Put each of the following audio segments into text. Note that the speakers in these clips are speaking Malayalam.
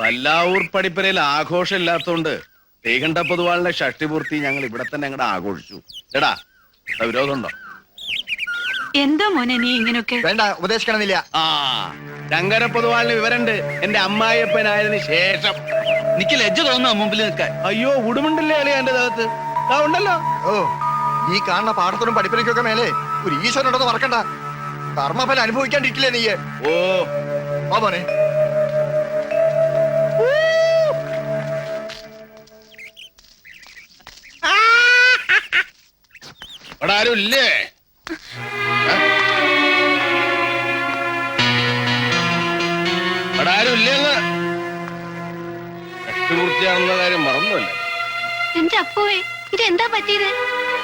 വല്ലാവൂർ പടിപ്പരയിൽ ആഘോഷം ഇല്ലാത്തോണ്ട് ശ്രീകണ്ഠ പൊതുവാളിന്റെ ഷഷ്ടിപൂർത്തി ഞങ്ങൾ ഇവിടെ തന്നെ അങ്ങോട്ട് ആഘോഷിച്ചു. എടാ വിരോധമുണ്ടോ? എന്താ മോനെ നീ ഇങ്ങനൊക്കെ? വേണ്ട, ഉപദേശിക്കണമെന്നില്ല. ആ ശങ്കര പൊതുവാളിന് വിവരണ്ട്. എന്റെ അമ്മായിയപ്പനായതിനു ശേഷം എനിക്ക് ലജ്ജ തോന്നുന്നു മുമ്പിൽ നിൽക്കാൻ. അയ്യോ ഉടുമുണ്ടല്ലേ അളിയ എന്റെ ദേഹത്ത് ഉണ്ടല്ലോ. ഓ, ഈ കാണുന്ന പാടത്തിനും പഠിപ്പിലേക്കൊക്കെ മേലെ ഒരു ഈശ്വരനുണ്ടെന്ന് മറക്കണ്ട. കർമ്മഫലം അനുഭവിക്കാണ്ടിരിക്കില്ലേ നീ? ഓ മോനെ, അവിടെ ആരും ഇല്ലേ? അവിടെ ആരും ഇല്ലേന്ന് ഷഷ്ടിപൂർത്തിയാണെന്ന കാര്യം മറന്നല്ലേ? എന്റെ അപ്പോവേ, ഇതെന്താ പറ്റിയത്?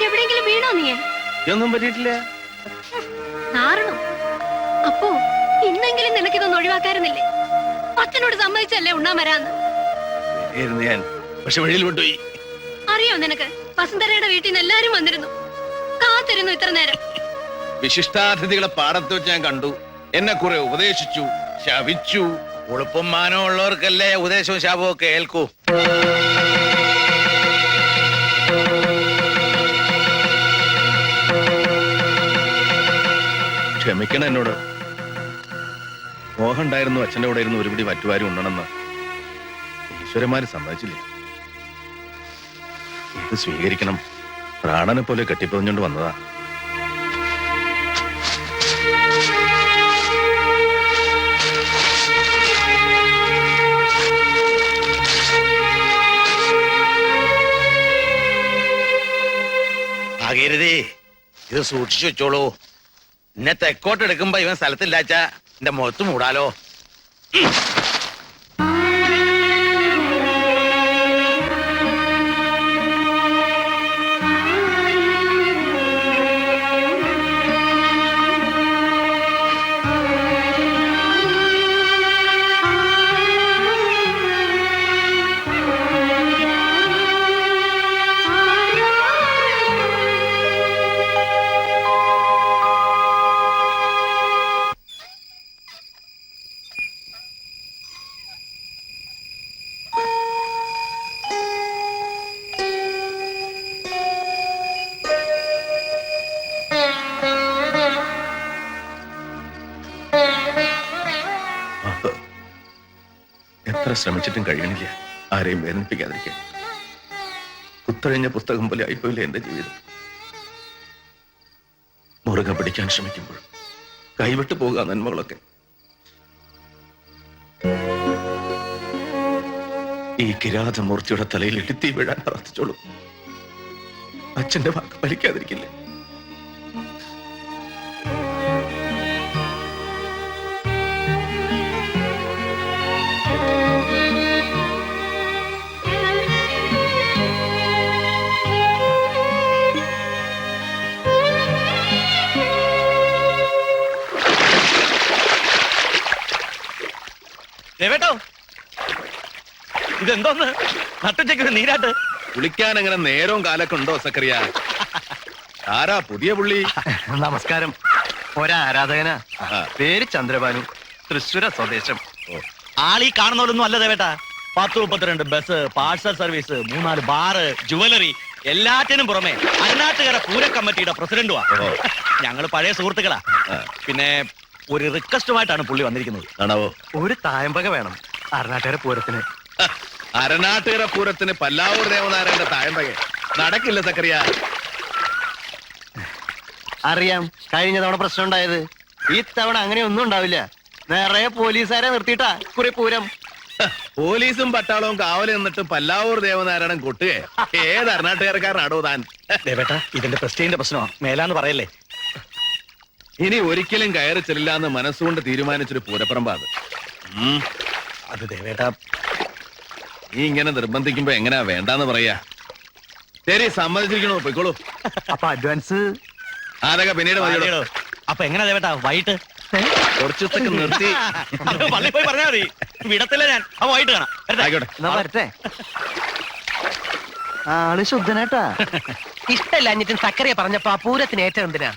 എവിടെങ്കിലും വീണോ നീ? ഇതൊന്നും പറ്റിയിട്ടില്ല. നാരണോ? അപ്പോ ഇന്നെങ്കിലും നിനക്കിതൊന്നും ഒഴിവാക്കാറുന്നില്ലേ? അച്ഛനോട് സമ്മതിച്ചല്ലേ ഉണ്ണാൻ വരാന്ന്? ഞാൻ പക്ഷെ വഴിയിൽ വിട്ടുപോയി. അറിയോ നിനക്ക്? വസുന്ധരയുടെ വീട്ടിൽ നിന്ന് എല്ലാരും വന്നിരുന്നു, കാത്തിരുന്നു ഇത്ര നേരം. വിശിഷ്ടാതിഥികളെ പാടത്ത് വെച്ച് ഞാൻ കണ്ടു. എന്നെ കുറെ ഉപദേശിച്ചു, ശപിച്ചു. ഉളുപ്പും മാനവും ഉള്ളവർക്കല്ലേ ഉപദേശവും ശാപവും ഒക്കെ ഏൽക്കൂ. ക്ഷമിക്കണം എന്നോട്. മോഹം ഉണ്ടായിരുന്നു അച്ഛൻ്റെ കൂടെ ഇരുന്ന് ഒരുപിടി വറ്റുവാരി ഉണ്ടണമെന്ന്. ഈശ്വരന്മാര് സമ്മതിച്ചില്ല. ഇത് സ്വീകരിക്കണം. പ്രാണനെ പോലെ കെട്ടിപ്പൊതിഞ്ഞോണ്ട് വന്നതാ. ഭാഗീരഥി, ഇത് സൂക്ഷിച്ചു വെച്ചോളൂ. എന്നെ തെക്കോട്ട് എടുക്കുമ്പോ ഇവൻ സ്ഥലത്തില്ലാച്ച എന്റെ മുഖത്ത് മൂടാലോ. എത്ര ശ്രമിച്ചിട്ടും കഴിയണില്ല ആരെയും വേദനിപ്പിക്കാതിരിക്കാൻ. കുത്തഴിഞ്ഞ പുസ്തകം പോലെ ആയിപ്പോയില്ലേ എന്റെ ജീവിതം. മുറുകെ പിടിക്കാൻ ശ്രമിക്കുമ്പോൾ കൈവിട്ടു പോകുക നന്മകളൊക്കെ. ഈ കിരാതമൂർത്തിയുടെ തലയിൽ ഇടുത്തി വീഴാൻ പ്രാർത്ഥിച്ചോളൂ. അച്ഛന്റെ വാക്ക് പാലിക്കാതിരിക്കില്ലേ? ദേവേട്ടോ, ഇതെന്തോന്ന് നട്ടുച്ചയ്ക്ക് ഒരു നീരാട്ട്? കുളിക്കാൻ അങ്ങനെ നേരവും കാലൊക്കെ ഉണ്ടോ സക്കറിയ? ആരാ പുതിയ പുള്ളി? നമസ്കാരം. ഒരാരാധകനാ, പേര് ചന്ദ്രബാനു, തൃശ്ശൂര സ്വദേശം. ആളീ കാണുന്നവരൊന്നും അല്ല ദേവേട്ടാ. 10-32 bus, parcel service, 3-4 bar, jewellery, എല്ലാറ്റിനും പുറമെ അരുണാട്ടുകര പൂര കമ്മിറ്റിയുടെ പ്രസിഡന്റുവാ. ഞങ്ങള് പഴയ സുഹൃത്തുക്കളാ. പിന്നെ ഒരു റിക്വസ്റ്റുമായിട്ടാണ് പുള്ളി വന്നിരിക്കുന്നത്. ആണാവോ? ഒരു തായമ്പക വേണം അരുണാട്ടുകര പൂരത്തിന്. അരനാട്ടുകര പൂരത്തിന് പല്ലാവൂർ ദേവനാരായണന്റെ തായമ്പക നടക്കില്ല സക്കറിയ. അറിയാം, കഴിഞ്ഞ തവണ പ്രശ്നം ഉണ്ടായത്. ഈ തവണ അങ്ങനെ ഒന്നും ഉണ്ടാവില്ല. നിറയെ പോലീസുകാരെ നിർത്തിയിട്ടാ കുറെ പൂരം. പോലീസും പട്ടാളവും കാവല് നിന്നിട്ട് പല്ലാവൂർ ദേവനാരായണൻ കൊട്ടുകയെ. ഏത് അരനാട്ടുകാരക്കാരനാടോ താൻ? ദേവേട്ടാ, ഇതിന്റെ പ്രസ്റ്റീജിന്റെ പ്രശ്നമാ, മേലാന്ന് പറയല്ലേ. ഇനി ഒരിക്കലും കയറി ചെല്ലില്ല എന്ന് മനസ്സുകൊണ്ട് തീരുമാനിച്ചൊരു പൂരപ്പറമ്പാ അത്. അത് ദേവേട്ടാ, നീ ഇങ്ങനെ നിർബന്ധിക്കുമ്പോ എങ്ങനെയാ വേണ്ടാന്ന് പറയാ? ശരി, സമ്മതിച്ചിരിക്കണോ? പോയിക്കോളൂ. അപ്പൊ അഡ്വാൻസ് അതൊക്കെ പിന്നീട് മതിയോ. അപ്പൊ എങ്ങനെ ദേവേട്ടാ വൈകിട്ട്? കുറച്ചൊക്കെ നിർത്തി പള്ളി പോയി പറഞ്ഞാ മതി. വിടത്തില്ല ഞാൻ. അപ്പൊ വൈകിട്ട് കാണാം. ആയിക്കോട്ടെ. വരട്ടെ. ആള് ശുദ്ധനേട്ടാ. ഇഷ്ടമില്ലാഞ്ഞിട്ടും സക്കറിയ പറഞ്ഞപ്പോ ആ പൂരത്തിന് ഏറ്റവും എന്തിനാ?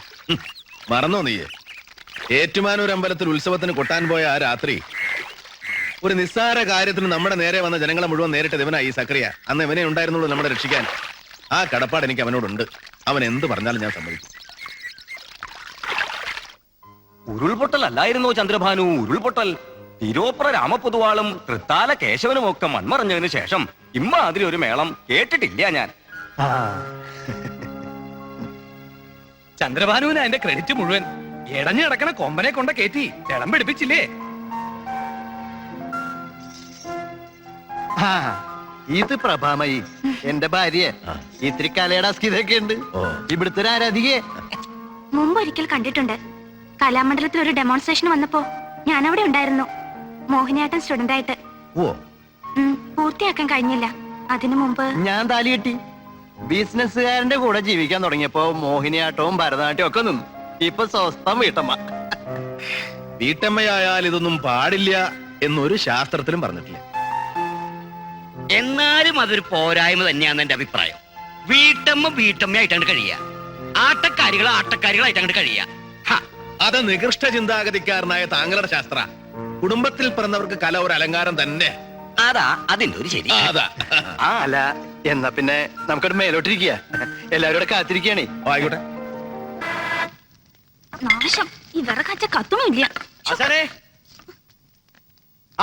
മറന്നോ നീ? ഏറ്റുമാനൂർ അമ്പലത്തിൽ ഉത്സവത്തിന് കൊട്ടാൻ പോയ ആ രാത്രി ഒരു നിസ്സാര കാര്യത്തിന് നമ്മുടെ നേരെ വന്ന ജനങ്ങളെ മുഴുവൻ നേരിട്ട് ഇവനാ ഈ സക്രിയ. അന്ന് ഇവനെ ഉണ്ടായിരുന്നുള്ളൂ നമ്മളെ രക്ഷിക്കാൻ. ആ കടപ്പാട് എനിക്ക് അവനോടുണ്ട്. അവൻ എന്ത് പറഞ്ഞാലും ഞാൻ സമ്മതിക്കും. ഉരുൾപൊട്ടൽ അല്ലായിരുന്നോ ചന്ദ്രഭാനു? ഉരുൾപൊട്ടൽ തിരുവപ്ര രാമപൊതുവാളും തൃത്താല കേശവനും ഒക്കെ മൺമറഞ്ഞതിന് ശേഷം ഇമ്മാതിരി ഒരു മേളം കേട്ടിട്ടില്ല ഞാൻ. ചന്ദ്രഭാനുവിന് അതിന്റെ ക്രെഡിറ്റ് മുഴുവൻ. ഇടഞ്ഞു കിടക്കണ കൊമ്പനെ കൊണ്ട കയറ്റി ഇളം പിടിപ്പിച്ചില്ലേ? ഇത് പ്രഭാമയി എന്റെ ഭാര്യ. ഇത്തിരി കലയുടെ ഇതൊക്കെ ഉണ്ട്. ഇവിടുത്തെ ഒരു ആരാധികയെ മുമ്പൊരിക്കൽ കണ്ടിട്ടുണ്ട്. കലാമണ്ഡലത്തിൽ ഒരു ഡെമോൺസ്ട്രേഷൻ വന്നപ്പോ ഞാൻ അവിടെ ഉണ്ടായിരുന്നു, മോഹിനിയാട്ടം സ്റ്റുഡന്റ് ആയിട്ട്. പൂർത്തിയാക്കാൻ കഴിഞ്ഞില്ല. അതിനു മുമ്പ് ഞാൻ താലി കെട്ടി. ബിസിനസ്സുകാരന്റെ കൂടെ ജീവിക്കാൻ തുടങ്ങിയപ്പോ മോഹിനിയാട്ടവും ഭരതനാട്യവും ഒക്കെ നിന്നു. ഇപ്പൊ സ്വസ്ഥം വീട്ടമ്മ. വീട്ടമ്മയായാൽ ഇതൊന്നും പാടില്ല എന്നൊരു ശാസ്ത്രത്തിലും പറഞ്ഞിട്ടില്ല. എന്നാലും അതൊരു പോരായ്മ തന്നെയാന്ന് എന്റെ അഭിപ്രായം. വീട്ടമ്മയായിട്ടാണ് കഴിയുക, ആട്ടക്കാരികളായിട്ടാണ് കഴിയുക. അത് നികൃഷ്ട ചിന്താഗതിക്കാരനായ താങ്കളുടെ ശാസ്ത്ര. കുടുംബത്തിൽ പിറന്നവർക്ക് കല ഒരു അലങ്കാരം തന്നെ. അതാ അതിന്റെ ഒരു ശരി. അതാ. അല്ല എന്നാ പിന്നെ നമുക്കവിടെ മേലോട്ടിരിക്കുക. എല്ലാവരും കൂടെ കാത്തിരിക്കുകയാണേ. ആയിക്കോട്ടെ. നാശം, ഈ വിറകാച്ച കത്തുമില്ല. ആശാനെ,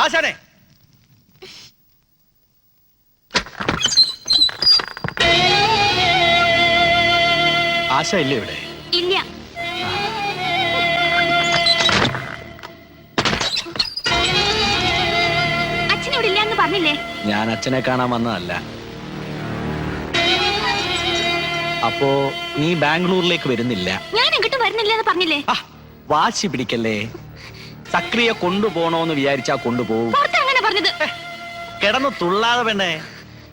ആശാനെ, ആശ ഇല്ലേ ഇവിടെ? ഇല്ല. അച്ഛനിവിടെ ഇല്ലാന്ന് പറഞ്ഞില്ലേ? ഞാൻ അച്ഛനെ കാണാൻ വന്നതല്ല. അപ്പോ നീ ബാംഗ്ലൂരിലേക്ക് വരുന്നില്ല? ഞാൻ എങ്ങോട്ടും വരുന്നില്ലെന്ന് പറഞ്ഞില്ലേ? വാശി പിടിക്കല്ലേ. സക്രിയ കൊണ്ടുപോണോന്ന് വിചാരിച്ചാ കൊണ്ടുപോകും. പുറത്ത് അങ്ങനെ പറഞ്ഞത്. കിടന്നു തുള്ളാതെ പെണ്ണേ.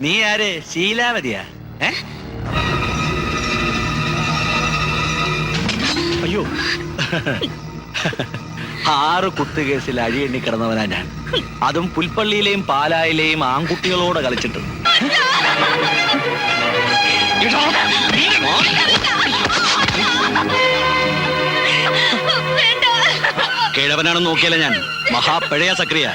നീ ആര്? ശീലാവതിയാ? അയ്യോ, 6 കുത്തുകേസിൽ അഴിയെണ്ണി കിടന്നവനാ ഞാൻ. അതും പുൽപ്പള്ളിയിലെയും പാലായിലെയും ആൺകുട്ടികളോട് കളിച്ചിട്ടുണ്ട്. കിഴവനാണെന്ന് നോക്കിയല്ല ഞാൻ. മഹാപ്പഴയ സക്രിയ.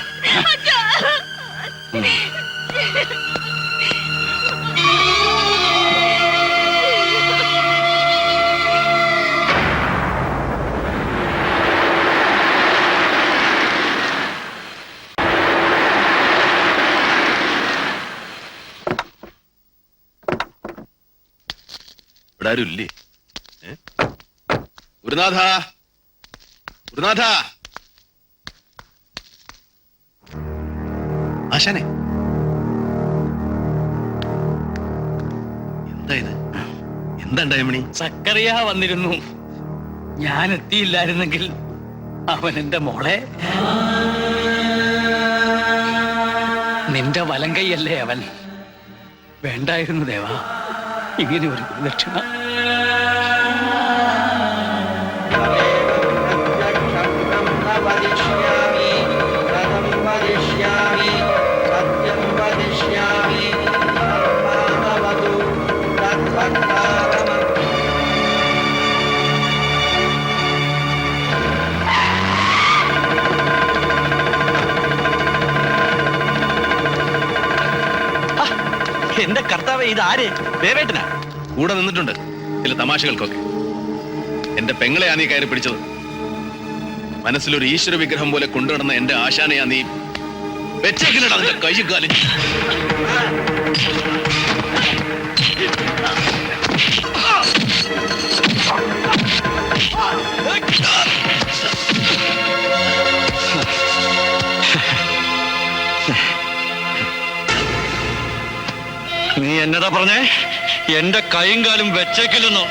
ഇവിടെ ആരും ഇല്ലേ? ഗുരുനാഥ, ഗുരുനാഥ. ആശാനെ, എന്താ ഇത്? എന്താ മണി? സക്കറിയ വന്നിരുന്നു. ഞാൻ എത്തിയില്ലായിരുന്നെങ്കിൽ അവൻ എന്റെ മോളെ. നിന്റെ വലം കൈയല്ലേ അവൻ. വേണ്ടായിരുന്നു ദേവാ ഇങ്ങനെ ഒരു ദക്ഷിണ. എന്റെ കർത്താവേ, ഇത് ആര്? ദേവേട്ടനാ? കൂടെ നിന്നിട്ടുണ്ട് ചില തമാശകൾക്കൊക്കെ. എന്റെ പെങ്ങളെയാ നീ കയറി പിടിച്ചത്. മനസ്സിലൊരു ഈശ്വര വിഗ്രഹം പോലെ കൊണ്ടുനടന്ന എന്റെ ആശാനെയാ നീ വെച്ചേക്കില്ലടാ നിന്റെ കൈയും കാലും. നീ എന്നതാ പറഞ്ഞേ? എന്റെ കൈയും കാലും വെച്ചേക്കില്ലെന്നോ?